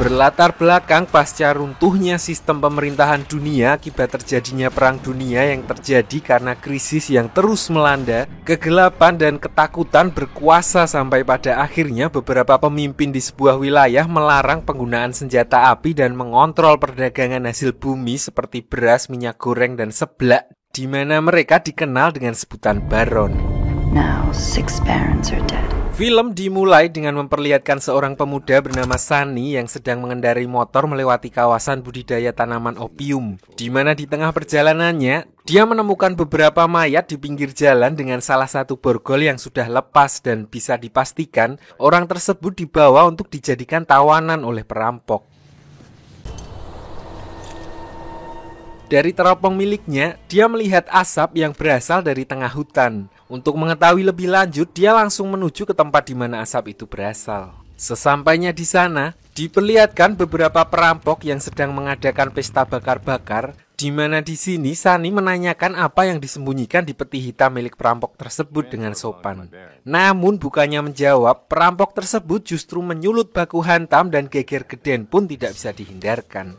Berlatar belakang pasca runtuhnya sistem pemerintahan dunia akibat terjadinya perang dunia yang terjadi karena krisis yang terus melanda, kegelapan dan ketakutan berkuasa sampai pada akhirnya beberapa pemimpin di sebuah wilayah melarang penggunaan senjata api dan mengontrol perdagangan hasil bumi seperti beras, minyak goreng, dan seblak, di mana mereka dikenal dengan sebutan Baron. Now 6 barons are dead. Film dimulai dengan memperlihatkan seorang pemuda bernama Sunny yang sedang mengendarai motor melewati kawasan budidaya tanaman opium, di mana di tengah perjalanannya, dia menemukan beberapa mayat di pinggir jalan dengan salah satu borgol yang sudah lepas dan bisa dipastikan orang tersebut dibawa untuk dijadikan tawanan oleh perampok. Dari teropong miliknya, dia melihat asap yang berasal dari tengah hutan. Untuk mengetahui lebih lanjut, dia langsung menuju ke tempat di mana asap itu berasal. Sesampainya di sana, diperlihatkan beberapa perampok yang sedang mengadakan pesta bakar-bakar, di mana di sini Sunny menanyakan apa yang disembunyikan di peti hitam milik perampok tersebut dengan sopan. Namun bukannya menjawab, perampok tersebut justru menyulut baku hantam dan geger geden pun tidak bisa dihindarkan.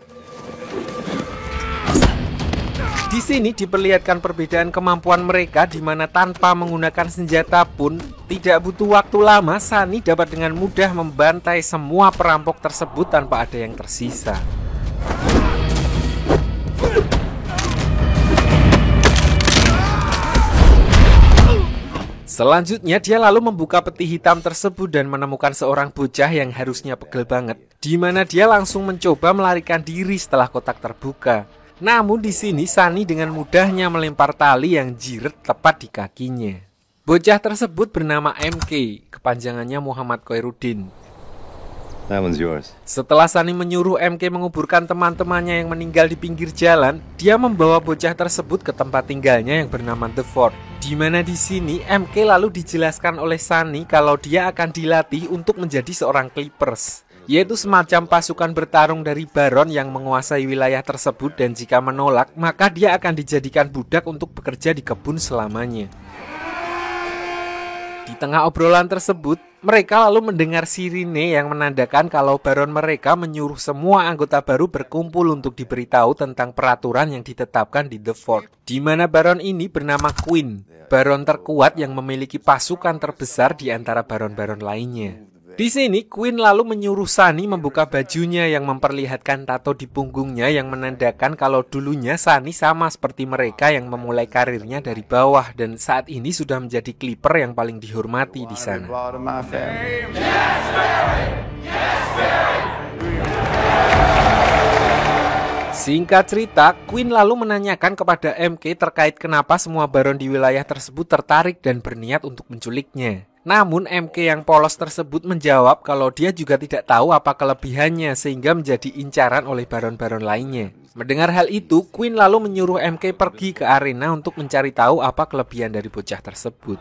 Di sini diperlihatkan perbedaan kemampuan mereka di mana tanpa menggunakan senjata pun tidak butuh waktu lama Sunny dapat dengan mudah membantai semua perampok tersebut tanpa ada yang tersisa. Selanjutnya dia lalu membuka peti hitam tersebut dan menemukan seorang bocah yang harusnya pegel banget, di mana dia langsung mencoba melarikan diri setelah kotak terbuka. Namun di sini Sunny dengan mudahnya melempar tali yang jiret tepat di kakinya. Bocah tersebut bernama MK, kepanjangannya Muhammad Khairuddin. That one's yours. Setelah Sunny menyuruh MK menguburkan teman-temannya yang meninggal di pinggir jalan, dia membawa bocah tersebut ke tempat tinggalnya yang bernama The Fort. Di mana di sini MK lalu dijelaskan oleh Sunny kalau dia akan dilatih untuk menjadi seorang Clippers, yaitu semacam pasukan bertarung dari Baron yang menguasai wilayah tersebut, dan jika menolak, maka dia akan dijadikan budak untuk bekerja di kebun selamanya. Di tengah obrolan tersebut, mereka lalu mendengar sirine yang menandakan kalau Baron mereka menyuruh semua anggota baru berkumpul untuk diberitahu tentang peraturan yang ditetapkan di The Fort, di mana Baron ini bernama Queen, Baron terkuat yang memiliki pasukan terbesar di antara baron-baron lainnya. Di sini, Queen lalu menyuruh Sunny membuka bajunya yang memperlihatkan tato di punggungnya yang menandakan kalau dulunya Sunny sama seperti mereka yang memulai karirnya dari bawah dan saat ini sudah menjadi Clipper yang paling dihormati di sana. Singkat cerita, Queen lalu menanyakan kepada MK terkait kenapa semua baron di wilayah tersebut tertarik dan berniat untuk menculiknya. Namun MK yang polos tersebut menjawab kalau dia juga tidak tahu apa kelebihannya sehingga menjadi incaran oleh baron-baron lainnya. Mendengar hal itu, Queen lalu menyuruh MK pergi ke arena untuk mencari tahu apa kelebihan dari bocah tersebut.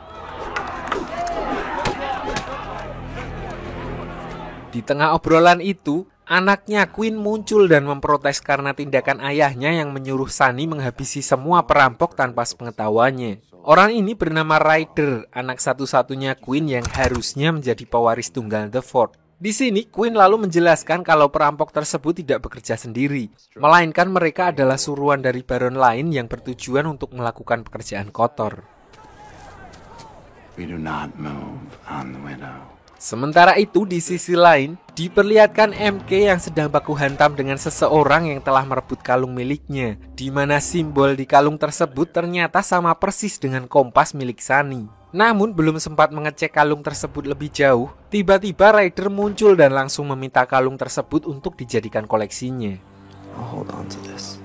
Di tengah obrolan itu, anaknya Queen muncul dan memprotes karena tindakan ayahnya yang menyuruh Sunny menghabisi semua perampok tanpa sepengetahuannya. Orang ini bernama Ryder, anak satu-satunya Queen yang harusnya menjadi pewaris tunggal The Fort. Di sini Queen lalu menjelaskan kalau perampok tersebut tidak bekerja sendiri, melainkan mereka adalah suruhan dari baron lain yang bertujuan untuk melakukan pekerjaan kotor. We do not move on the widow. Sementara itu di sisi lain, diperlihatkan MK yang sedang baku hantam dengan seseorang yang telah merebut kalung miliknya, di mana simbol di kalung tersebut ternyata sama persis dengan kompas milik Sunny. Namun belum sempat mengecek kalung tersebut lebih jauh, tiba-tiba Ryder muncul dan langsung meminta kalung tersebut untuk dijadikan koleksinya. I'll hold on to this.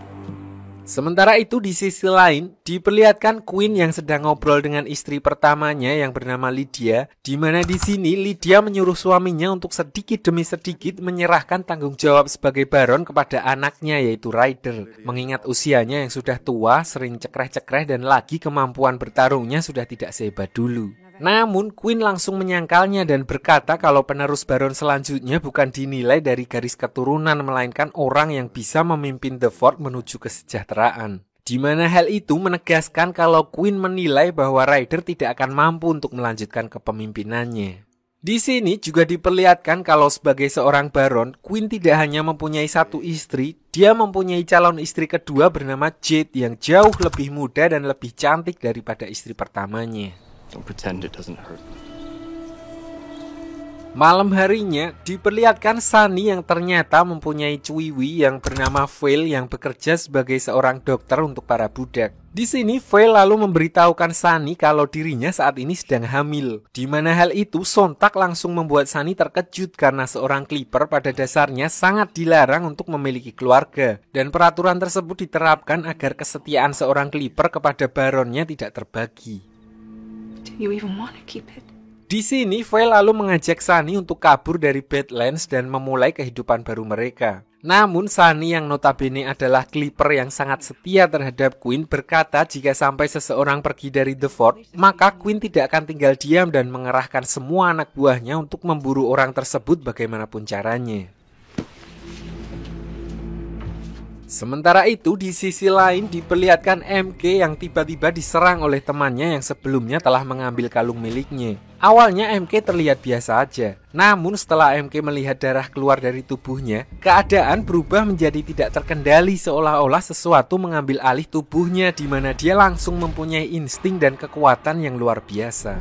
Sementara itu di sisi lain, diperlihatkan Queen yang sedang ngobrol dengan istri pertamanya yang bernama Lydia, di mana di sini Lydia menyuruh suaminya untuk sedikit demi sedikit menyerahkan tanggung jawab sebagai baron kepada anaknya yaitu Ryder, mengingat usianya yang sudah tua, sering cekreh-cekreh dan lagi kemampuan bertarungnya sudah tidak sehebat dulu. Namun Queen langsung menyangkalnya dan berkata kalau penerus baron selanjutnya bukan dinilai dari garis keturunan melainkan orang yang bisa memimpin The Fort menuju kesejahteraan. Di mana hal itu menegaskan kalau Queen menilai bahwa Ryder tidak akan mampu untuk melanjutkan kepemimpinannya. Di sini juga diperlihatkan kalau sebagai seorang baron, Queen tidak hanya mempunyai satu istri, dia mempunyai calon istri kedua bernama Jade yang jauh lebih muda dan lebih cantik daripada istri pertamanya. Don't pretend it doesn't hurt. Malam harinya diperlihatkan Sunny yang ternyata mempunyai cuiwi yang bernama Vale yang bekerja sebagai seorang dokter untuk para budak. Di sini Vale lalu memberitahukan Sunny kalau dirinya saat ini sedang hamil. Di mana hal itu sontak langsung membuat Sunny terkejut karena seorang Clipper pada dasarnya sangat dilarang untuk memiliki keluarga. Dan peraturan tersebut diterapkan agar kesetiaan seorang Clipper kepada baronnya tidak terbagi. Do you even want to keep it? Di sini, Vale lalu mengajak Sunny untuk kabur dari Badlands dan memulai kehidupan baru mereka. Namun, Sunny yang notabene adalah Clipper yang sangat setia terhadap Queen berkata jika sampai seseorang pergi dari The Fort, maka Queen tidak akan tinggal diam dan mengerahkan semua anak buahnya untuk memburu orang tersebut bagaimanapun caranya. Sementara itu di sisi lain diperlihatkan MK yang tiba-tiba diserang oleh temannya yang sebelumnya telah mengambil kalung miliknya. Awalnya MK terlihat biasa aja, namun setelah MK melihat darah keluar dari tubuhnya, keadaan berubah menjadi tidak terkendali seolah-olah sesuatu mengambil alih tubuhnya di mana dia langsung mempunyai insting dan kekuatan yang luar biasa.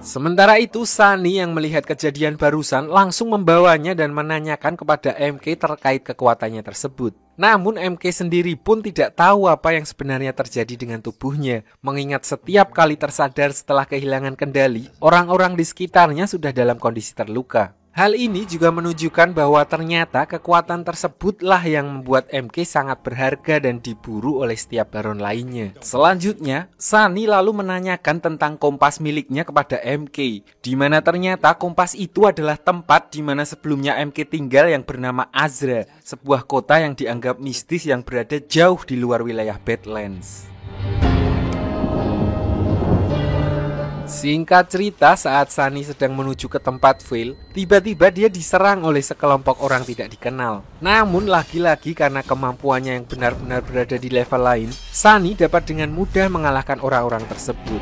Sementara itu, Sunny yang melihat kejadian barusan langsung membawanya dan menanyakan kepada MK terkait kekuatannya tersebut. Namun MK sendiri pun tidak tahu apa yang sebenarnya terjadi dengan tubuhnya, mengingat setiap kali tersadar setelah kehilangan kendali, orang-orang di sekitarnya sudah dalam kondisi terluka. Hal ini juga menunjukkan bahwa ternyata kekuatan tersebutlah yang membuat MK sangat berharga dan diburu oleh setiap baron lainnya. Selanjutnya, Sunny lalu menanyakan tentang kompas miliknya kepada MK, di mana ternyata kompas itu adalah tempat di mana sebelumnya MK tinggal yang bernama Azra, sebuah kota yang dianggap mistis yang berada jauh di luar wilayah Badlands. Singkat cerita, saat Sunny sedang menuju ke tempat Vale, tiba-tiba dia diserang oleh sekelompok orang tidak dikenal. Namun lagi-lagi karena kemampuannya yang benar-benar berada di level lain, Sunny dapat dengan mudah mengalahkan orang-orang tersebut.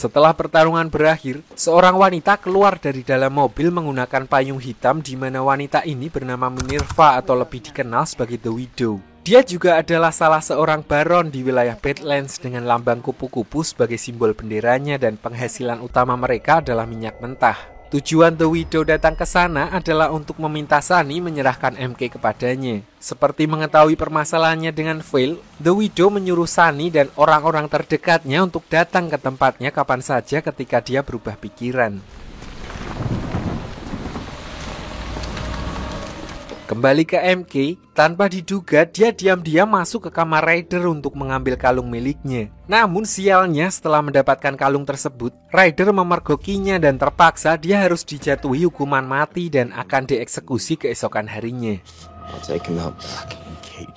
Setelah pertarungan berakhir, seorang wanita keluar dari dalam mobil menggunakan payung hitam di mana wanita ini bernama Minerva atau lebih dikenal sebagai The Widow. Dia juga adalah salah seorang baron di wilayah Badlands dengan lambang kupu-kupu sebagai simbol benderanya dan penghasilan utama mereka adalah minyak mentah. Tujuan The Widow datang ke sana adalah untuk meminta Sunny menyerahkan MK kepadanya. Seperti mengetahui permasalahannya dengan Vale, The Widow menyuruh Sunny dan orang-orang terdekatnya untuk datang ke tempatnya kapan saja ketika dia berubah pikiran. Kembali ke MK, tanpa diduga dia diam-diam masuk ke kamar Ryder untuk mengambil kalung miliknya. Namun sialnya setelah mendapatkan kalung tersebut, Ryder memergokinya dan terpaksa dia harus dijatuhi hukuman mati dan akan dieksekusi keesokan harinya.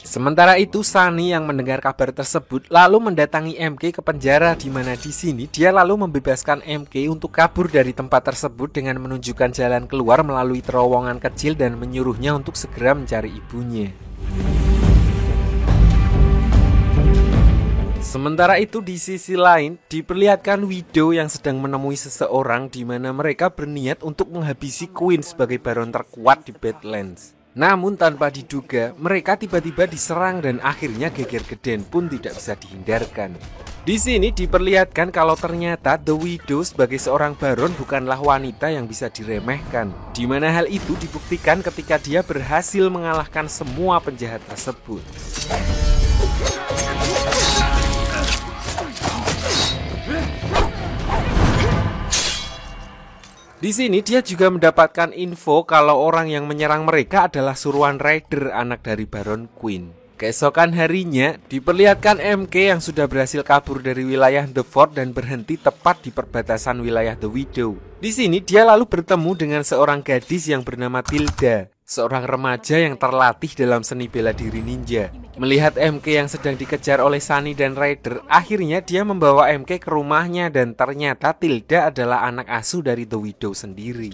Sementara itu, Sunny yang mendengar kabar tersebut lalu mendatangi MK ke penjara di mana di sini dia lalu membebaskan MK untuk kabur dari tempat tersebut dengan menunjukkan jalan keluar melalui terowongan kecil dan menyuruhnya untuk segera mencari ibunya. Sementara itu di sisi lain diperlihatkan Widow yang sedang menemui seseorang di mana mereka berniat untuk menghabisi Queen sebagai baron terkuat di Badlands. Namun tanpa diduga mereka tiba-tiba diserang dan akhirnya geger geden pun tidak bisa dihindarkan. Di sini diperlihatkan kalau ternyata The Widow sebagai seorang baron bukanlah wanita yang bisa diremehkan, di mana hal itu dibuktikan ketika dia berhasil mengalahkan semua penjahat tersebut. Di sini dia juga mendapatkan info kalau orang yang menyerang mereka adalah suruhan Ryder, anak dari Baron Queen. Keesokan harinya diperlihatkan MK yang sudah berhasil kabur dari wilayah The Fort dan berhenti tepat di perbatasan wilayah The Widow. Di sini dia lalu bertemu dengan seorang gadis yang bernama Tilda, seorang remaja yang terlatih dalam seni bela diri ninja. Melihat MK yang sedang dikejar oleh Sunny dan Ryder, akhirnya dia membawa MK ke rumahnya dan ternyata Tilda adalah anak asuh dari The Widow sendiri.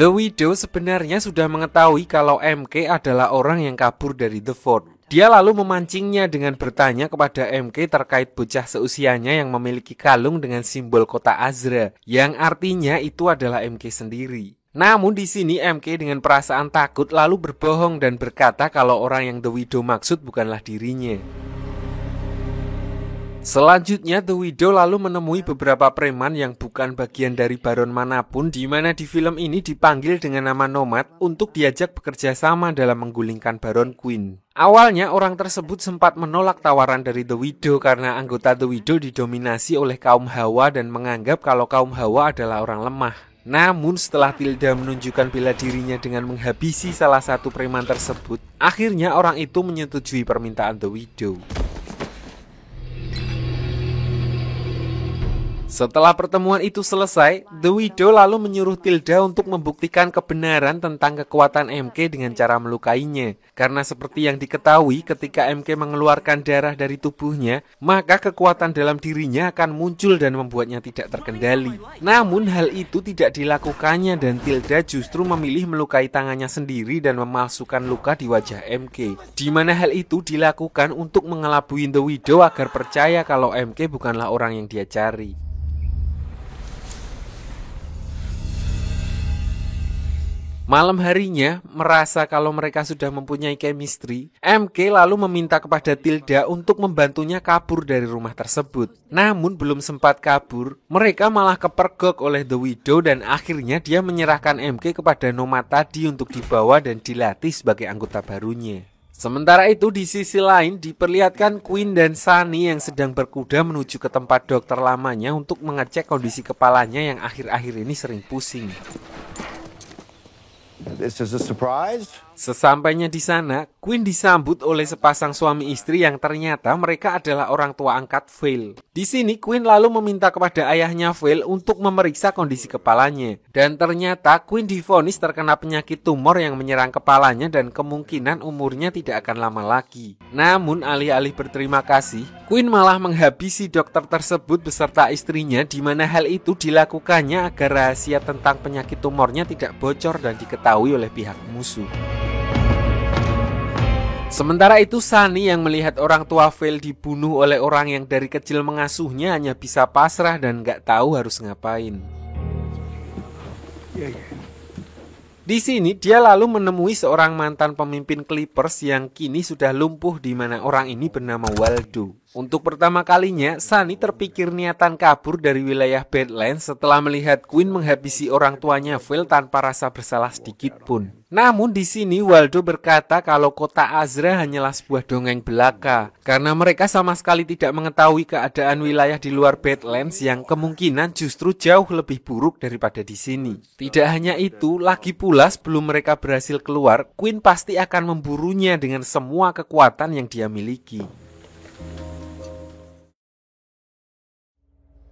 The Widow sebenarnya sudah mengetahui kalau MK adalah orang yang kabur dari The Fort. Dia lalu memancingnya dengan bertanya kepada MK terkait bocah seusianya yang memiliki kalung dengan simbol kota Azra, yang artinya itu adalah MK sendiri. Namun di sini MK dengan perasaan takut lalu berbohong dan berkata kalau orang yang The Widow maksud bukanlah dirinya. Selanjutnya The Widow lalu menemui beberapa preman yang bukan bagian dari baron manapun, di mana di film ini dipanggil dengan nama Nomad untuk diajak bekerja sama dalam menggulingkan Baron Queen. Awalnya orang tersebut sempat menolak tawaran dari The Widow karena anggota The Widow didominasi oleh kaum Hawa dan menganggap kalau kaum Hawa adalah orang lemah. Namun setelah Tilda menunjukkan bela dirinya dengan menghabisi salah satu preman tersebut, akhirnya orang itu menyetujui permintaan The Widow. Setelah pertemuan itu selesai, The Widow lalu menyuruh Tilda untuk membuktikan kebenaran tentang kekuatan MK dengan cara melukainya. Karena seperti yang diketahui ketika MK mengeluarkan darah dari tubuhnya, maka kekuatan dalam dirinya akan muncul dan membuatnya tidak terkendali. Namun hal itu tidak dilakukannya dan Tilda justru memilih melukai tangannya sendiri dan memalsukan luka di wajah MK. Di mana hal itu dilakukan untuk mengelabui The Widow agar percaya kalau MK bukanlah orang yang dia cari. Malam harinya, merasa kalau mereka sudah mempunyai chemistry, MK lalu meminta kepada Tilda untuk membantunya kabur dari rumah tersebut. Namun belum sempat kabur, mereka malah kepergok oleh The Widow dan akhirnya dia menyerahkan MK kepada Nomad tadi untuk dibawa dan dilatih sebagai anggota barunya. Sementara itu di sisi lain diperlihatkan Queen dan Sunny yang sedang berkuda menuju ke tempat dokter lamanya untuk mengecek kondisi kepalanya yang akhir-akhir ini sering pusing. This is a surprise. Sesampainya di sana, Queen disambut oleh sepasang suami istri yang ternyata mereka adalah orang tua angkat Vale. Di sini Queen lalu meminta kepada ayahnya Vale untuk memeriksa kondisi kepalanya. Dan ternyata Queen divonis terkena penyakit tumor yang menyerang kepalanya dan kemungkinan umurnya tidak akan lama lagi. Namun alih-alih berterima kasih, Queen malah menghabisi dokter tersebut beserta istrinya, di mana hal itu dilakukannya agar rahasia tentang penyakit tumornya tidak bocor dan diketahui oleh pihak musuh. Sementara itu Sunny yang melihat orang tua Vale dibunuh oleh orang yang dari kecil mengasuhnya hanya bisa pasrah dan gak tahu harus ngapain. Di sini dia lalu menemui seorang mantan pemimpin Clippers yang kini sudah lumpuh, di mana orang ini bernama Waldo. Untuk pertama kalinya, Sunny terpikir niatan kabur dari wilayah Badlands setelah melihat Queen menghabisi orang tuanya Vale tanpa rasa bersalah sedikit pun. Namun di sini Waldo berkata kalau kota Azra hanyalah sebuah dongeng belaka, karena mereka sama sekali tidak mengetahui keadaan wilayah di luar Badlands yang kemungkinan justru jauh lebih buruk daripada di sini. Tidak hanya itu, lagi pula sebelum mereka berhasil keluar, Queen pasti akan memburunya dengan semua kekuatan yang dia miliki.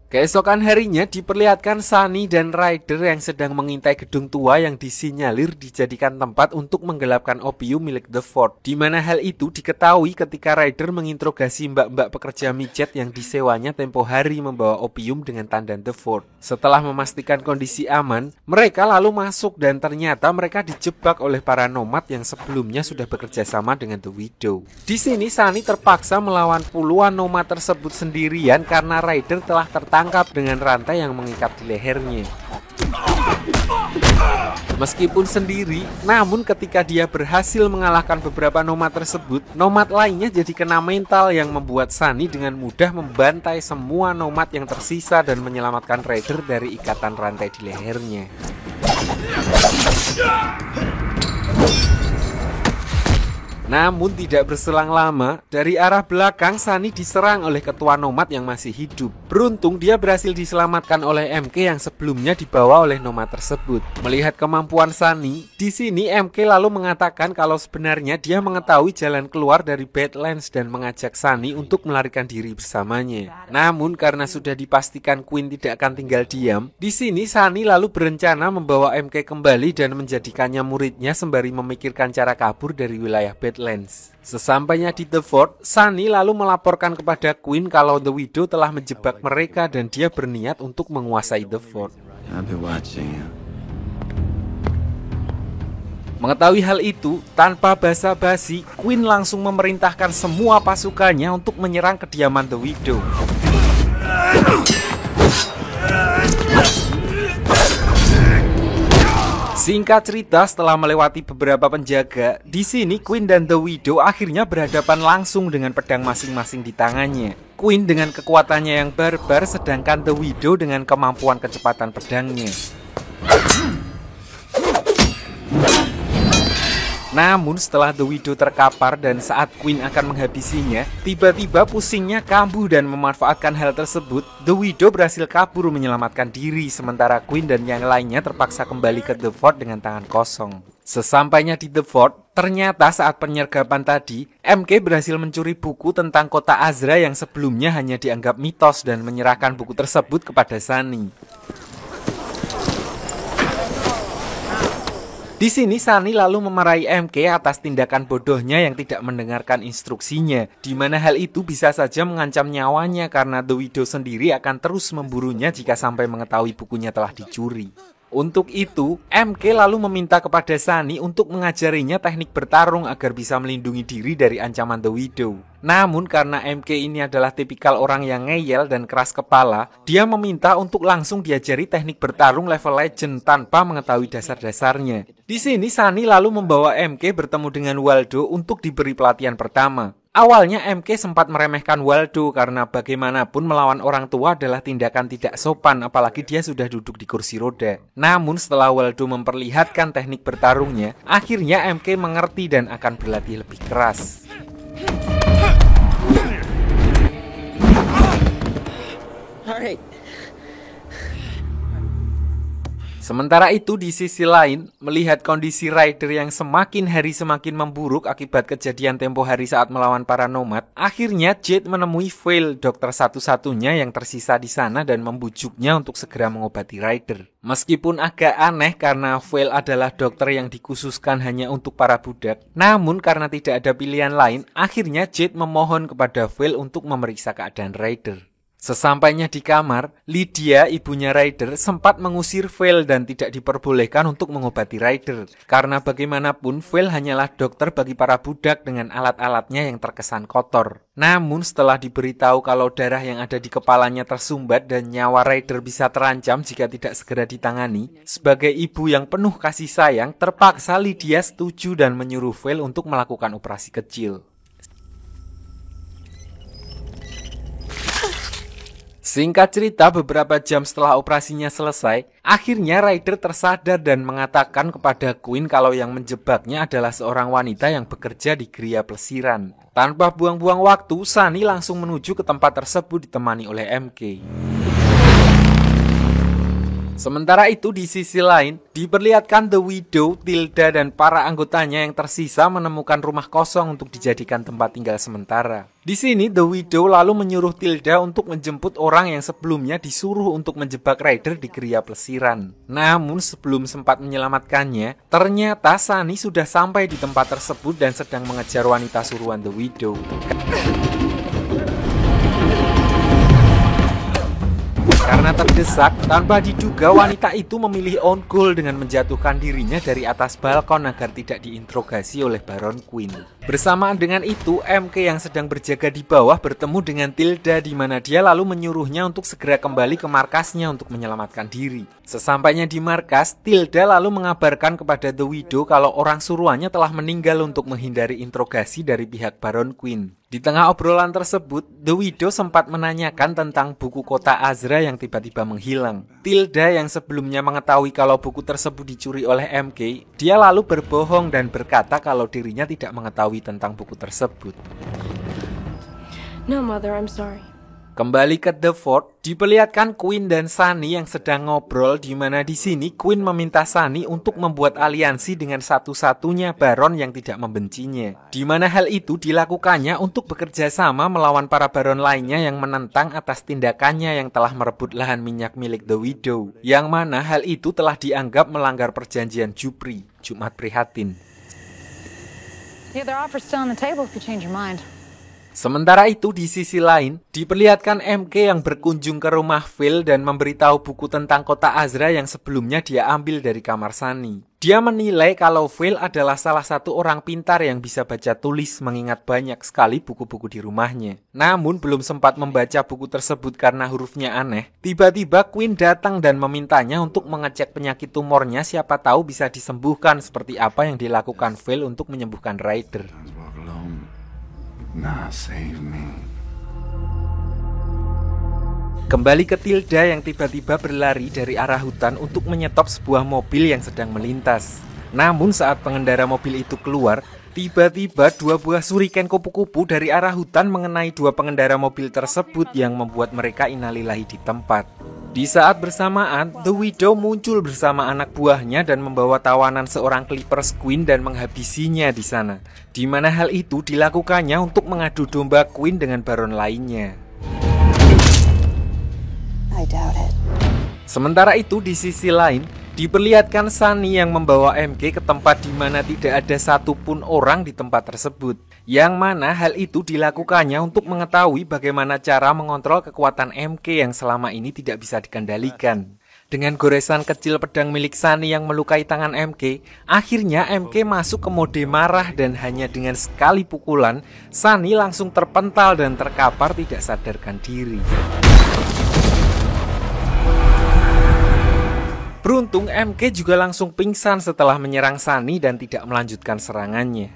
Keesokan harinya diperlihatkan Sunny dan Ryder yang sedang mengintai gedung tua yang disinyalir dijadikan tempat untuk menggelapkan opium milik The Fort. Di mana hal itu diketahui ketika Ryder menginterogasi mbak-mbak pekerja mijet yang disewanya tempo hari membawa opium dengan tandan The Fort. Setelah memastikan kondisi aman, mereka lalu masuk dan ternyata mereka dijebak oleh para nomad yang sebelumnya sudah bekerja sama dengan The Widow. Di sini Sunny terpaksa melawan puluhan nomad tersebut sendirian karena Ryder telah tertangkap dengan rantai yang mengikat di lehernya. Meskipun sendiri, namun ketika dia berhasil mengalahkan beberapa nomad tersebut, nomad lainnya jadi kena mental yang membuat Sunny dengan mudah membantai semua nomad yang tersisa dan menyelamatkan Ryder dari ikatan rantai di lehernya. Namun tidak berselang lama, dari arah belakang Sunny diserang oleh ketua nomad yang masih hidup. Beruntung dia berhasil diselamatkan oleh MK yang sebelumnya dibawa oleh nomad tersebut. Melihat kemampuan Sunny, di sini MK lalu mengatakan kalau sebenarnya dia mengetahui jalan keluar dari Badlands dan mengajak Sunny untuk melarikan diri bersamanya. Namun karena sudah dipastikan Quinn tidak akan tinggal diam, di sini Sunny lalu berencana membawa MK kembali dan menjadikannya muridnya sembari memikirkan cara kabur dari wilayah Badlands. Sesampainya di The Fort, Sunny lalu melaporkan kepada Quinn kalau The Widow telah menjebak mereka dan dia berniat untuk menguasai The Fort. Mengetahui hal itu, tanpa basa-basi, Quinn langsung memerintahkan semua pasukannya untuk menyerang kediaman The Widow. Singkat cerita, setelah melewati beberapa penjaga, di sini Quinn dan The Widow akhirnya berhadapan langsung dengan pedang masing-masing di tangannya. Quinn dengan kekuatannya yang barbar, sedangkan The Widow dengan kemampuan kecepatan pedangnya. Namun setelah The Widow terkapar dan saat Quinn akan menghabisinya, tiba-tiba pusingnya kambuh dan memanfaatkan hal tersebut, The Widow berhasil kabur menyelamatkan diri, sementara Quinn dan yang lainnya terpaksa kembali ke The Fort dengan tangan kosong. Sesampainya di The Fort, ternyata saat penyergapan tadi, MK berhasil mencuri buku tentang kota Azra yang sebelumnya hanya dianggap mitos dan menyerahkan buku tersebut kepada Sunny. Di sini Sunny lalu memarahi MK atas tindakan bodohnya yang tidak mendengarkan instruksinya, di mana hal itu bisa saja mengancam nyawanya karena The Widow sendiri akan terus memburunya jika sampai mengetahui bukunya telah dicuri. Untuk itu, MK lalu meminta kepada Sunny untuk mengajarinya teknik bertarung agar bisa melindungi diri dari ancaman The Widow. Namun karena MK ini adalah tipikal orang yang ngeyel dan keras kepala, dia meminta untuk langsung diajari teknik bertarung level legend tanpa mengetahui dasar-dasarnya. Di sini Sunny lalu membawa MK bertemu dengan Waldo untuk diberi pelatihan pertama. Awalnya MK sempat meremehkan Waldo karena bagaimanapun melawan orang tua adalah tindakan tidak sopan, apalagi dia sudah duduk di kursi roda. Namun setelah Waldo memperlihatkan teknik bertarungnya, akhirnya MK mengerti dan akan berlatih lebih keras. Alright. Sementara itu di sisi lain, melihat kondisi Ryder yang semakin hari semakin memburuk akibat kejadian tempo hari saat melawan para nomad, akhirnya Jade menemui Vale, dokter satu-satunya yang tersisa di sana dan membujuknya untuk segera mengobati Ryder. Meskipun agak aneh karena Vale adalah dokter yang dikhususkan hanya untuk para budak, namun karena tidak ada pilihan lain, akhirnya Jade memohon kepada Vale untuk memeriksa keadaan Ryder. Sesampainya di kamar, Lydia, ibunya Ryder, sempat mengusir Vale dan tidak diperbolehkan untuk mengobati Ryder. Karena bagaimanapun, Vale hanyalah dokter bagi para budak dengan alat-alatnya yang terkesan kotor. Namun setelah diberitahu kalau darah yang ada di kepalanya tersumbat dan nyawa Ryder bisa terancam jika tidak segera ditangani, sebagai ibu yang penuh kasih sayang, terpaksa Lydia setuju dan menyuruh Vale untuk melakukan operasi kecil. Singkat cerita, beberapa jam setelah operasinya selesai, akhirnya Ryder tersadar dan mengatakan kepada Quinn kalau yang menjebaknya adalah seorang wanita yang bekerja di geria plesiran. Tanpa buang-buang waktu, Sunny langsung menuju ke tempat tersebut ditemani oleh MK. Sementara itu di sisi lain, diperlihatkan The Widow, Tilda, dan para anggotanya yang tersisa menemukan rumah kosong untuk dijadikan tempat tinggal sementara. Di sini The Widow lalu menyuruh Tilda untuk menjemput orang yang sebelumnya disuruh untuk menjebak Ryder di geria plesiran. Namun sebelum sempat menyelamatkannya, ternyata Sunny sudah sampai di tempat tersebut dan sedang mengejar wanita suruhan The Widow. Karena terdesak, tanpa diduga wanita itu memilih on goal dengan menjatuhkan dirinya dari atas balkon agar tidak diinterogasi oleh Baron Quinn. Bersamaan dengan itu, MK yang sedang berjaga di bawah bertemu dengan Tilda di mana dia lalu menyuruhnya untuk segera kembali ke markasnya untuk menyelamatkan diri. Sesampainya di markas, Tilda lalu mengabarkan kepada The Widow kalau orang suruhannya telah meninggal untuk menghindari interogasi dari pihak Baron Quinn. Di tengah obrolan tersebut, The Widow sempat menanyakan tentang buku Kota Azra yang tiba-tiba menghilang. Tilda yang sebelumnya mengetahui kalau buku tersebut dicuri oleh MK, dia lalu berbohong dan berkata kalau dirinya tidak mengetahui tentang buku tersebut. No, Mother, I'm sorry. Kembali ke The Fort, diperlihatkan Quinn dan Sunny yang sedang ngobrol, di mana di sini Quinn meminta Sunny untuk membuat aliansi dengan satu-satunya Baron yang tidak membencinya. Di mana hal itu dilakukannya untuk bekerja sama melawan para Baron lainnya yang menentang atas tindakannya yang telah merebut lahan minyak milik The Widow. Yang mana hal itu telah dianggap melanggar perjanjian Jupri, Jumat Prihatin. The other offer's still on the table if you change your mind. Sementara itu di sisi lain, diperlihatkan MK yang berkunjung ke rumah Phil dan memberitahu buku tentang Kota Azra yang sebelumnya dia ambil dari kamar Sunny. Dia menilai kalau Phil adalah salah satu orang pintar yang bisa baca tulis mengingat banyak sekali buku-buku di rumahnya. Namun belum sempat membaca buku tersebut karena hurufnya aneh, tiba-tiba Quinn datang dan memintanya untuk mengecek penyakit tumornya, siapa tahu bisa disembuhkan seperti apa yang dilakukan Phil untuk menyembuhkan Ryder. Nah, save me. Kembali ke Tilda yang tiba-tiba berlari dari arah hutan untuk menyetop sebuah mobil yang sedang melintas. Namun saat pengendara mobil itu keluar, tiba-tiba dua buah suriken kupu-kupu dari arah hutan mengenai dua pengendara mobil tersebut yang membuat mereka innalillahi di tempat. Di saat bersamaan, The Widow muncul bersama anak buahnya dan membawa tawanan seorang Clippers Queen dan menghabisinya di sana. Di mana hal itu dilakukannya untuk mengadu domba Queen dengan Baron lainnya. I doubt it. Sementara itu di sisi lain, diperlihatkan Sunny yang membawa MK ke tempat di mana tidak ada satupun orang di tempat tersebut. Yang mana hal itu dilakukannya untuk mengetahui bagaimana cara mengontrol kekuatan MK yang selama ini tidak bisa dikendalikan. Dengan goresan kecil pedang milik Sunny yang melukai tangan MK, akhirnya MK masuk ke mode marah dan hanya dengan sekali pukulan, Sunny langsung terpental dan terkapar tidak sadarkan diri. Beruntung MK juga langsung pingsan setelah menyerang Sunny dan tidak melanjutkan serangannya.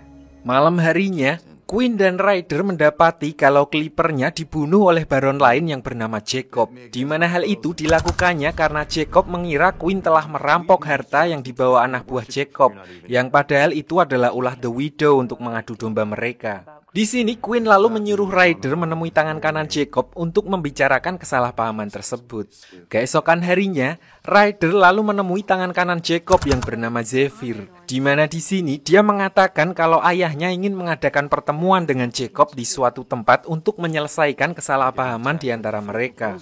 Malam harinya, Quinn dan Ryder mendapati kalau Clippernya dibunuh oleh Baron lain yang bernama Jacob. Di mana hal itu dilakukannya karena Jacob mengira Quinn telah merampok harta yang dibawa anak buah Jacob, yang padahal itu adalah ulah The Widow untuk mengadu domba mereka. Di sini Quinn lalu menyuruh Ryder menemui tangan kanan Jacob untuk membicarakan kesalahpahaman tersebut. Keesokan harinya, Ryder lalu menemui tangan kanan Jacob yang bernama Zephyr. Di mana di sini dia mengatakan kalau ayahnya ingin mengadakan pertemuan dengan Jacob di suatu tempat untuk menyelesaikan kesalahpahaman di antara mereka.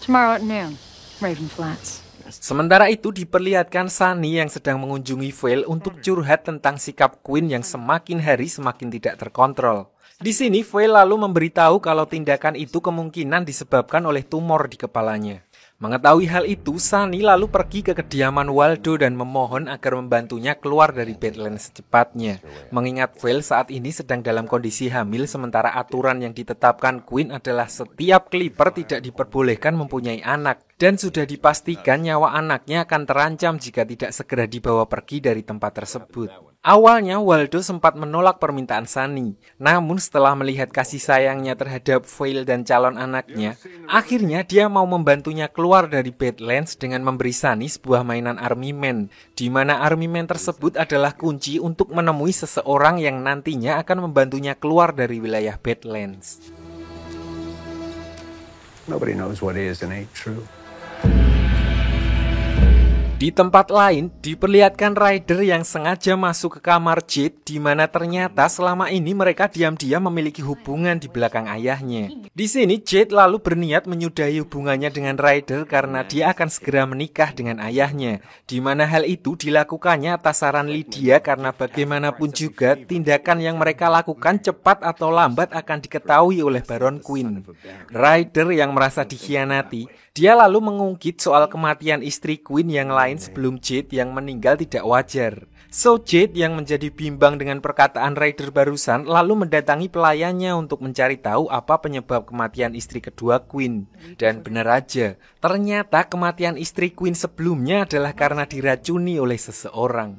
Tomorrow at noon, Raven Flats. Sementara itu diperlihatkan Sunny yang sedang mengunjungi Phil untuk curhat tentang sikap Quinn yang semakin hari semakin tidak terkontrol. Di sini Phil lalu memberitahu kalau tindakan itu kemungkinan disebabkan oleh tumor di kepalanya. Mengetahui hal itu, Sunny lalu pergi ke kediaman Waldo dan memohon agar membantunya keluar dari Badlands secepatnya. Mengingat Phil saat ini sedang dalam kondisi hamil, sementara aturan yang ditetapkan Quinn adalah setiap Clipper tidak diperbolehkan mempunyai anak. Dan sudah dipastikan nyawa anaknya akan terancam jika tidak segera dibawa pergi dari tempat tersebut. Awalnya Waldo sempat menolak permintaan Sunny, namun setelah melihat kasih sayangnya terhadap Phil dan calon anaknya, akhirnya dia mau membantunya keluar dari Badlands dengan memberi Sunny sebuah mainan Army Man, di mana Army Man tersebut adalah kunci untuk menemui seseorang yang nantinya akan membantunya keluar dari wilayah Badlands. Nobody knows what is and ain't true. Di tempat lain, diperlihatkan Ryder yang sengaja masuk ke kamar Jade, di mana ternyata selama ini mereka diam-diam memiliki hubungan di belakang ayahnya. Di sini Jade lalu berniat menyudahi hubungannya dengan Ryder karena dia akan segera menikah dengan ayahnya, di mana hal itu dilakukannya atas saran Lydia karena bagaimanapun juga tindakan yang mereka lakukan cepat atau lambat akan diketahui oleh Baron Quinn. Ryder yang merasa dikhianati, dia lalu mengungkit soal kematian istri Quinn yang lain sebelum Jade yang meninggal tidak wajar. So Jade yang menjadi bimbang dengan perkataan Ryder barusan lalu mendatangi pelayannya untuk mencari tahu apa penyebab kematian istri kedua Quinn. Dan benar aja, ternyata kematian istri Quinn sebelumnya adalah karena diracuni oleh seseorang.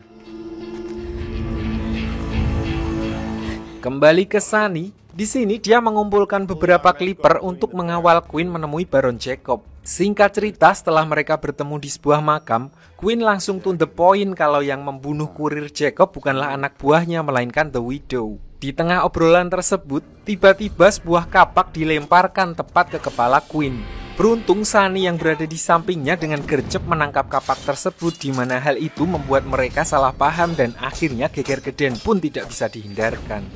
Kembali ke Sunny, di sini dia mengumpulkan beberapa Clipper untuk mengawal Quinn menemui Baron Jacob. Singkat cerita, setelah mereka bertemu di sebuah makam, Quinn langsung to the point kalau yang membunuh kurir Jacob bukanlah anak buahnya melainkan The Widow. Di tengah obrolan tersebut, tiba-tiba sebuah kapak dilemparkan tepat ke kepala Quinn. Beruntung Sunny yang berada di sampingnya dengan gercep menangkap kapak tersebut, di mana hal itu membuat mereka salah paham dan akhirnya geger geden pun tidak bisa dihindarkan.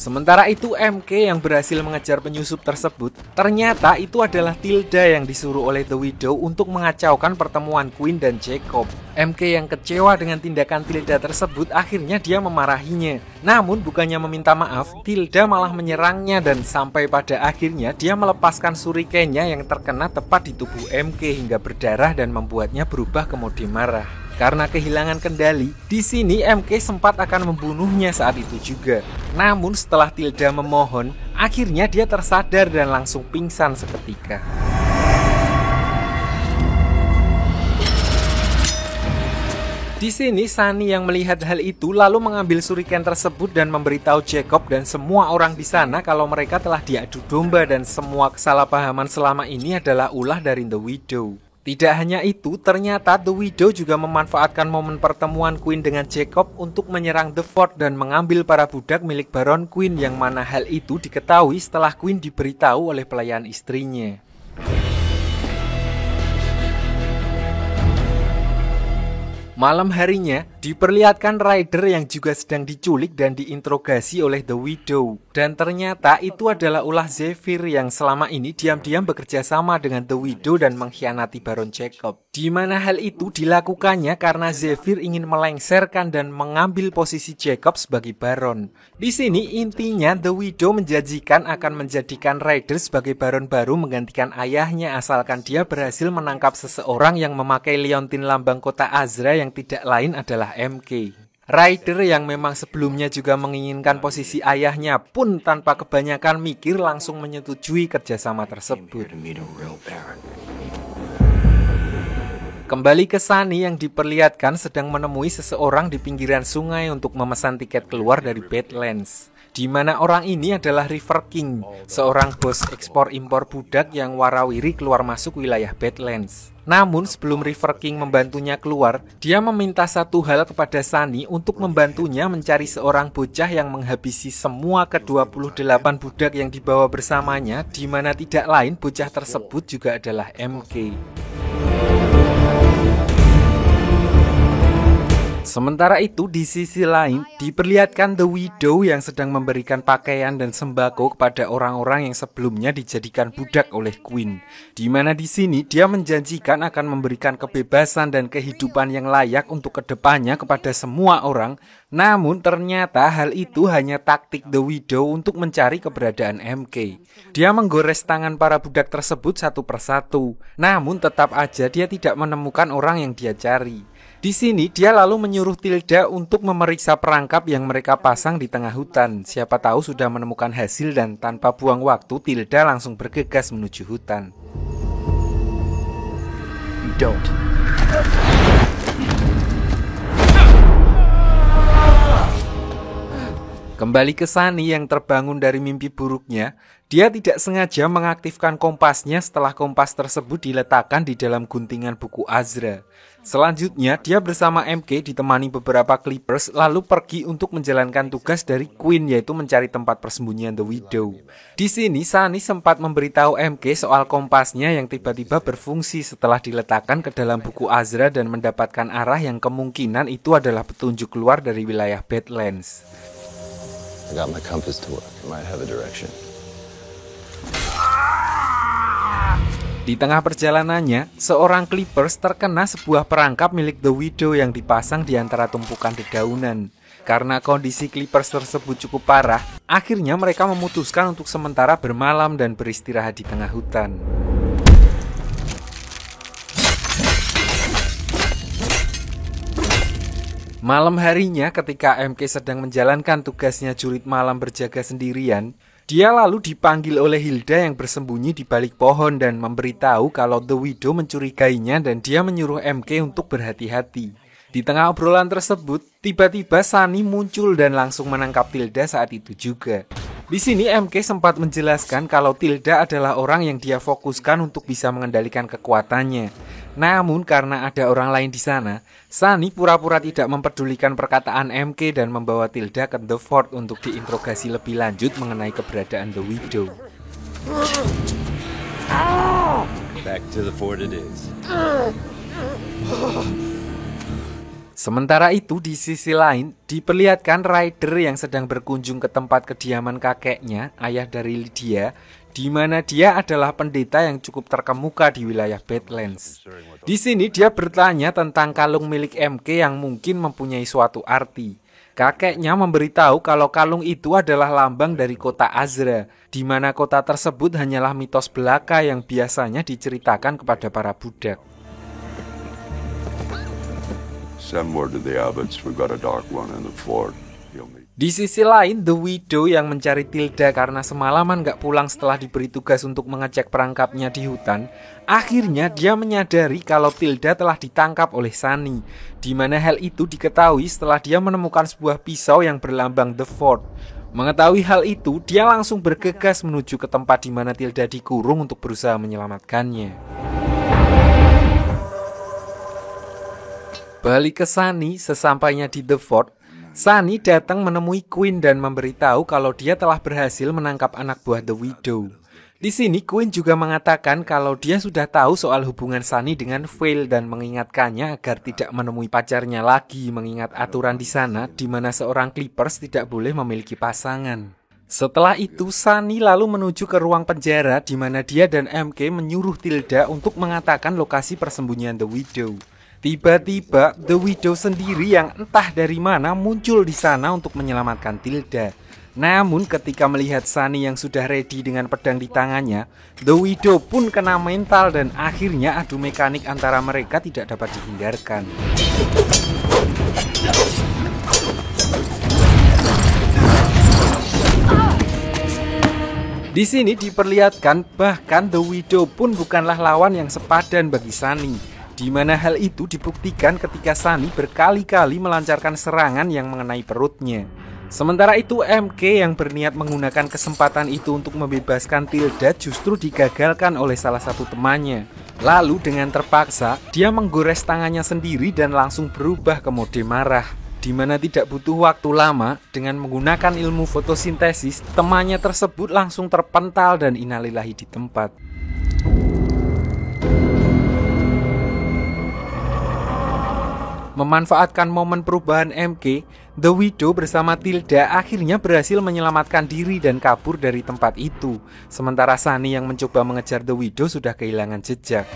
Sementara itu MK yang berhasil mengejar penyusup tersebut, ternyata itu adalah Tilda yang disuruh oleh The Widow untuk mengacaukan pertemuan Quinn dan Jacob. MK yang kecewa dengan tindakan Tilda tersebut akhirnya dia memarahinya. Namun bukannya meminta maaf, Tilda malah menyerangnya dan sampai pada akhirnya dia melepaskan shurikennya yang terkena tepat di tubuh MK hingga berdarah dan membuatnya berubah ke mode marah. Karena kehilangan kendali, di sini MK sempat akan membunuhnya saat itu juga. Namun setelah Tilda memohon, akhirnya dia tersadar dan langsung pingsan seketika. Di sini Sunny yang melihat hal itu lalu mengambil shuriken tersebut dan memberitahu Jacob dan semua orang di sana kalau mereka telah diadu domba dan semua kesalahpahaman selama ini adalah ulah dari The Widow. Tidak hanya itu, ternyata The Widow juga memanfaatkan momen pertemuan Quinn dengan Jacob untuk menyerang The Fort dan mengambil para budak milik Baron Quinn, yang mana hal itu diketahui setelah Quinn diberitahu oleh pelayan istrinya. Malam harinya, diperlihatkan Ryder yang juga sedang diculik dan diinterogasi oleh The Widow. Dan ternyata itu adalah ulah Zephyr yang selama ini diam-diam bekerja sama dengan The Widow dan mengkhianati Baron Jacob. Di mana hal itu dilakukannya karena Zephyr ingin melengsarkan dan mengambil posisi Jacob sebagai Baron. Di sini intinya The Widow menjanjikan akan menjadikan Ryder sebagai Baron baru menggantikan ayahnya asalkan dia berhasil menangkap seseorang yang memakai liontin lambang kota Azra yang tidak lain adalah MK. Ryder yang memang sebelumnya juga menginginkan posisi ayahnya pun tanpa kebanyakan mikir langsung menyetujui kerjasama tersebut. Kembali ke Sunny yang diperlihatkan sedang menemui seseorang di pinggiran sungai untuk memesan tiket keluar dari Badlands. Di mana orang ini adalah River King, seorang bos ekspor-impor budak yang warawiri keluar masuk wilayah Badlands. Namun sebelum River King membantunya keluar, dia meminta satu hal kepada Sunny untuk membantunya mencari seorang bocah yang menghabisi semua ke-28 budak yang dibawa bersamanya, di mana tidak lain bocah tersebut juga adalah MK. Sementara itu di sisi lain diperlihatkan The Widow yang sedang memberikan pakaian dan sembako kepada orang-orang yang sebelumnya dijadikan budak oleh Quinn. Di mana di sini dia menjanjikan akan memberikan kebebasan dan kehidupan yang layak untuk kedepannya kepada semua orang. Namun ternyata hal itu hanya taktik The Widow untuk mencari keberadaan MK. Dia menggores tangan para budak tersebut satu persatu. Namun tetap aja dia tidak menemukan orang yang dia cari. Di sini dia lalu menyuruh Tilda untuk memeriksa perangkap yang mereka pasang di tengah hutan. Siapa tahu sudah menemukan hasil dan tanpa buang waktu Tilda langsung bergegas menuju hutan. You don't. Kembali ke Sunny yang terbangun dari mimpi buruknya, dia tidak sengaja mengaktifkan kompasnya setelah kompas tersebut diletakkan di dalam guntingan buku Azra. Selanjutnya, dia bersama MK ditemani beberapa Clippers lalu pergi untuk menjalankan tugas dari Queen, yaitu mencari tempat persembunyian The Widow. Di sini, Sunny sempat memberitahu MK soal kompasnya yang tiba-tiba berfungsi setelah diletakkan ke dalam buku Azra dan mendapatkan arah yang kemungkinan itu adalah petunjuk keluar dari wilayah Badlands. I got my compass to work. It might have a direction. Di tengah perjalanannya, seorang Clippers terkena sebuah perangkap milik The Widow yang dipasang di antara tumpukan dedaunan. Karena kondisi Clippers tersebut cukup parah, akhirnya mereka memutuskan untuk sementara bermalam dan beristirahat di tengah hutan. Malam harinya ketika MK sedang menjalankan tugasnya jurit malam berjaga sendirian, dia lalu dipanggil oleh Hilda yang bersembunyi di balik pohon dan memberitahu kalau The Widow mencurigainya dan dia menyuruh MK untuk berhati-hati. Di tengah obrolan tersebut, tiba-tiba Sunny muncul dan langsung menangkap Tilda saat itu juga. Di sini MK sempat menjelaskan kalau Tilda adalah orang yang dia fokuskan untuk bisa mengendalikan kekuatannya. Namun karena ada orang lain di sana, Sunny pura-pura tidak mempedulikan perkataan MK dan membawa Tilda ke The Fort untuk diinterogasi lebih lanjut mengenai keberadaan The Widow. Back to the fort it is. Sementara itu di sisi lain, diperlihatkan Ryder yang sedang berkunjung ke tempat kediaman kakeknya, ayah dari Lydia, di mana dia adalah pendeta yang cukup terkemuka di wilayah Badlands. Di sini dia bertanya tentang kalung milik MK yang mungkin mempunyai suatu arti. Kakeknya memberitahu kalau kalung itu adalah lambang dari kota Azra, di mana kota tersebut hanyalah mitos belaka yang biasanya diceritakan kepada para budak. Send word to the abbots. We've got a dark one in the fort. He'll meet. Di sisi lain, The Widow yang mencari Tilda karena semalaman gak pulang setelah diberi tugas untuk mengecek perangkapnya di hutan, akhirnya dia menyadari kalau Tilda telah ditangkap oleh Sunny, di mana hal itu diketahui setelah dia menemukan sebuah pisau yang berlambang The Fort. Mengetahui hal itu, dia langsung bergegas menuju ke tempat di mana Tilda dikurung untuk berusaha menyelamatkannya. Balik ke Sunny, sesampainya di The Fort, Sunny datang menemui Queen dan memberitahu kalau dia telah berhasil menangkap anak buah The Widow. Di sini Queen juga mengatakan kalau dia sudah tahu soal hubungan Sunny dengan Vale dan mengingatkannya agar tidak menemui pacarnya lagi, mengingat aturan di sana di mana seorang Clippers tidak boleh memiliki pasangan. Setelah itu, Sunny lalu menuju ke ruang penjara di mana dia dan MK menyuruh Tilda untuk mengatakan lokasi persembunyian The Widow. Tiba-tiba, The Widow sendiri yang entah dari mana muncul di sana untuk menyelamatkan Tilda. Namun ketika melihat Sunny yang sudah ready dengan pedang di tangannya, The Widow pun kena mental dan akhirnya adu mekanik antara mereka tidak dapat dihindarkan. Di sini diperlihatkan bahkan The Widow pun bukanlah lawan yang sepadan bagi Sunny, di mana hal itu dibuktikan ketika Sunny berkali-kali melancarkan serangan yang mengenai perutnya. Sementara itu MK yang berniat menggunakan kesempatan itu untuk membebaskan Tilda justru digagalkan oleh salah satu temannya. Lalu dengan terpaksa dia menggores tangannya sendiri dan langsung berubah ke mode marah. Di mana tidak butuh waktu lama, dengan menggunakan ilmu fotosintesis, temannya tersebut langsung terpental dan innalillahi di tempat. Memanfaatkan momen perubahan MK, The Widow bersama Tilda akhirnya berhasil menyelamatkan diri dan kabur dari tempat itu. Sementara Sunny yang mencoba mengejar The Widow sudah kehilangan jejak.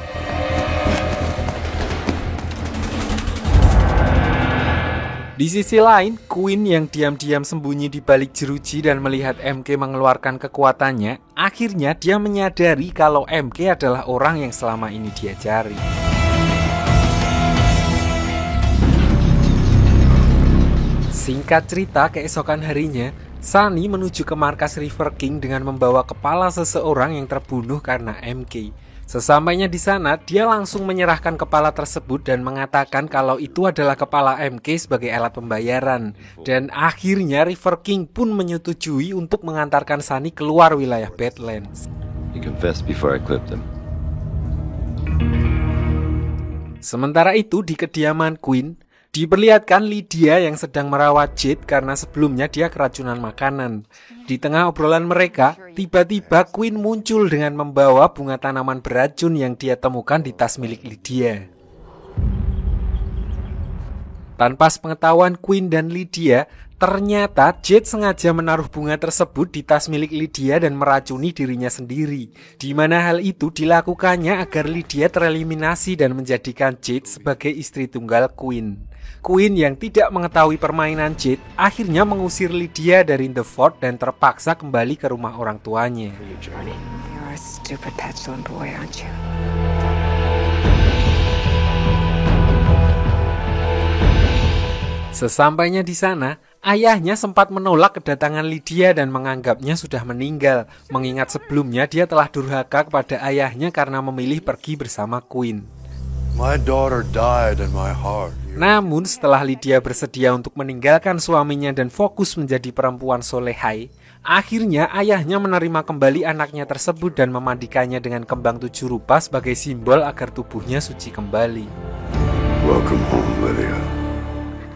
Di sisi lain, Queen yang diam-diam sembunyi di balik jeruji dan melihat MK mengeluarkan kekuatannya, akhirnya dia menyadari kalau MK adalah orang yang selama ini dia cari. Singkat cerita, keesokan harinya, Sunny menuju ke markas River King dengan membawa kepala seseorang yang terbunuh karena MK. Sesampainya di sana, dia langsung menyerahkan kepala tersebut dan mengatakan kalau itu adalah kepala MK sebagai alat pembayaran. Dan akhirnya River King pun menyetujui untuk mengantarkan Sunny keluar wilayah Badlands. He confessed before I clipped him. Sementara itu di kediaman Quinn, diperlihatkan Lydia yang sedang merawat Jade karena sebelumnya dia keracunan makanan. Di tengah obrolan mereka, tiba-tiba Quinn muncul dengan membawa bunga tanaman beracun yang dia temukan di tas milik Lydia. Tanpa sepengetahuan Quinn dan Lydia, ternyata Jade sengaja menaruh bunga tersebut di tas milik Lydia dan meracuni dirinya sendiri. Di mana hal itu dilakukannya agar Lydia tereliminasi dan menjadikan Jade sebagai istri tunggal Quinn. Quinn yang tidak mengetahui permainan Jade akhirnya mengusir Lydia dari The Fort dan terpaksa kembali ke rumah orang tuanya. You're a stupid petulant boy, aren't you? Sesampainya di sana, ayahnya sempat menolak kedatangan Lydia dan menganggapnya sudah meninggal, mengingat sebelumnya dia telah durhaka kepada ayahnya karena memilih pergi bersama Quinn. My daughter died in my heart. Namun setelah Lydia bersedia untuk meninggalkan suaminya dan fokus menjadi perempuan solehai, akhirnya ayahnya menerima kembali anaknya tersebut dan memandikannya dengan kembang 7 rupa sebagai simbol agar tubuhnya suci kembali. Welcome home, Lydia.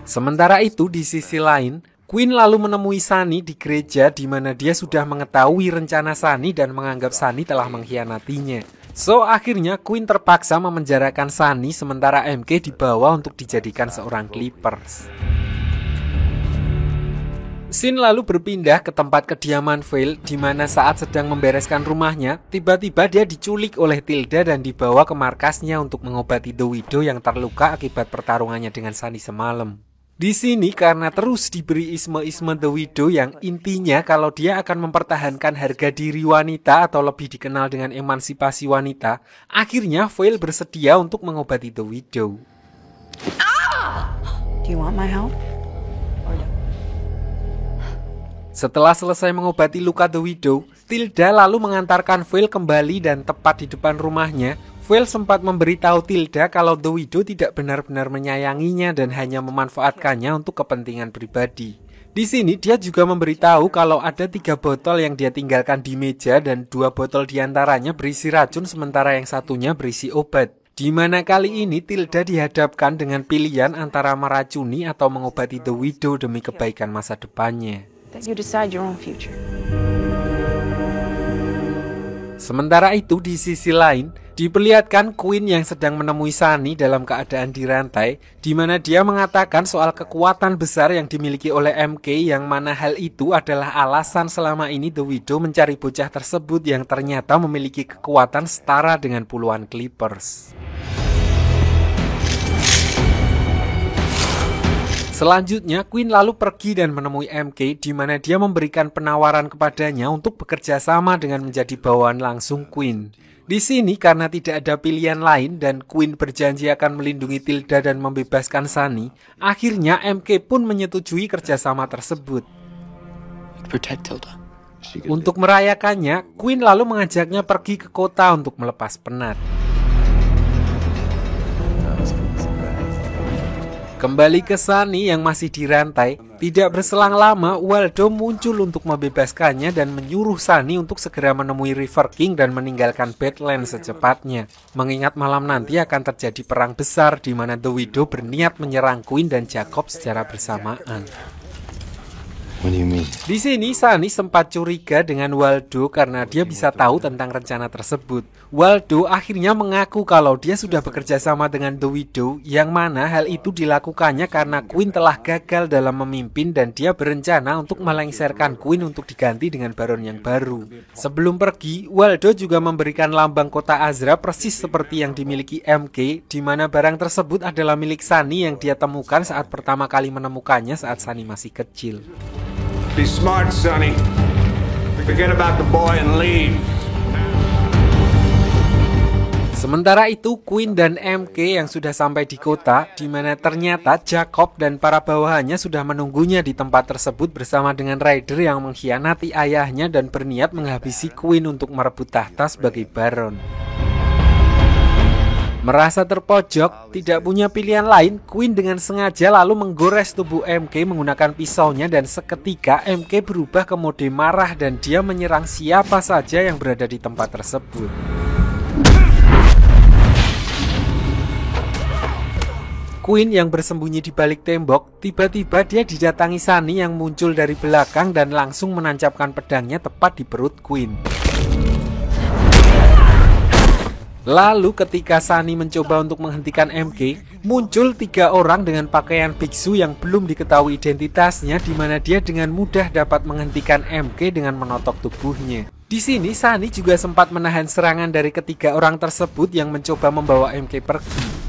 Sementara itu di sisi lain, Quinn lalu menemui Sunny di gereja di mana dia sudah mengetahui rencana Sunny dan menganggap Sunny telah mengkhianatinya. So akhirnya Quinn terpaksa memenjarakan Sunny sementara MK dibawa untuk dijadikan seorang Clippers. Scene lalu berpindah ke tempat kediaman Vale di mana saat sedang membereskan rumahnya, tiba-tiba dia diculik oleh Tilda dan dibawa ke markasnya untuk mengobati The Widow yang terluka akibat pertarungannya dengan Sunny semalam. Di sini karena terus diberi isme-isme The Widow yang intinya kalau dia akan mempertahankan harga diri wanita atau lebih dikenal dengan emansipasi wanita, akhirnya Vale bersedia untuk mengobati The Widow. Do you want my help? Setelah selesai mengobati luka The Widow, Tilda lalu mengantarkan Vale kembali dan tepat di depan rumahnya, Vale sempat memberitahu Tilda kalau The Widow tidak benar-benar menyayanginya dan hanya memanfaatkannya untuk kepentingan pribadi. Di sini dia juga memberitahu kalau ada 3 botol yang dia tinggalkan di meja dan 2 botol diantaranya berisi racun sementara yang satunya berisi obat. Di mana kali ini Tilda dihadapkan dengan pilihan antara meracuni atau mengobati The Widow demi kebaikan masa depannya. That you decide your own future. Sementara itu di sisi lain, diperlihatkan Quinn yang sedang menemui Sunny dalam keadaan dirantai, di mana dia mengatakan soal kekuatan besar yang dimiliki oleh MK yang mana hal itu adalah alasan selama ini The Widow mencari bocah tersebut yang ternyata memiliki kekuatan setara dengan puluhan Clippers. Selanjutnya, Quinn lalu pergi dan menemui MK di mana dia memberikan penawaran kepadanya untuk bekerja sama dengan menjadi bawahan langsung Quinn. Di sini karena tidak ada pilihan lain dan Quinn berjanji akan melindungi Tilda dan membebaskan Sunny, akhirnya MK pun menyetujui kerjasama tersebut. Protect Tilda. Untuk merayakannya, Quinn lalu mengajaknya pergi ke kota untuk melepas penat. Kembali ke Sunny yang masih dirantai, tidak berselang lama Waldo muncul untuk membebaskannya dan menyuruh Sunny untuk segera menemui River King dan meninggalkan Badlands secepatnya. Mengingat malam nanti akan terjadi perang besar di mana The Widow berniat menyerang Quinn dan Jacob secara bersamaan. What do you mean? Di sini Sunny sempat curiga dengan Waldo karena dia bisa tahu tentang rencana tersebut. Waldo akhirnya mengaku kalau dia sudah bekerja sama dengan The Widow, yang mana hal itu dilakukannya karena Quinn telah gagal dalam memimpin dan dia berencana untuk melengsarkan Quinn untuk diganti dengan Baron yang baru. Sebelum pergi, Waldo juga memberikan lambang kota Azra persis seperti yang dimiliki MK, di mana barang tersebut adalah milik Sunny yang dia temukan saat pertama kali menemukannya saat Sunny masih kecil. Be smart, Sonny. Forget about the boy and leave. Sementara itu, Quinn dan MK yang sudah sampai di kota, di mana ternyata Jacob dan para bawahannya sudah menunggunya di tempat tersebut bersama dengan Ryder yang mengkhianati ayahnya dan berniat menghabisi Quinn untuk merebut tahta sebagai Baron. Merasa terpojok, tidak punya pilihan lain, Queen dengan sengaja lalu menggores tubuh MK menggunakan pisaunya dan seketika MK berubah ke mode marah dan dia menyerang siapa saja yang berada di tempat tersebut. Queen yang bersembunyi di balik tembok, tiba-tiba dia didatangi Sunny yang muncul dari belakang dan langsung menancapkan pedangnya tepat di perut Queen. Lalu ketika Sunny mencoba untuk menghentikan MK, muncul 3 orang dengan pakaian biksu yang belum diketahui identitasnya, di mana dia dengan mudah dapat menghentikan MK dengan menotok tubuhnya. Di sini Sunny juga sempat menahan serangan dari ketiga orang tersebut yang mencoba membawa MK pergi.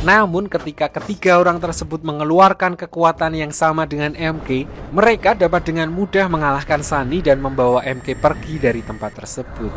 Namun ketika ketiga orang tersebut mengeluarkan kekuatan yang sama dengan MK, mereka dapat dengan mudah mengalahkan Sunny dan membawa MK pergi dari tempat tersebut.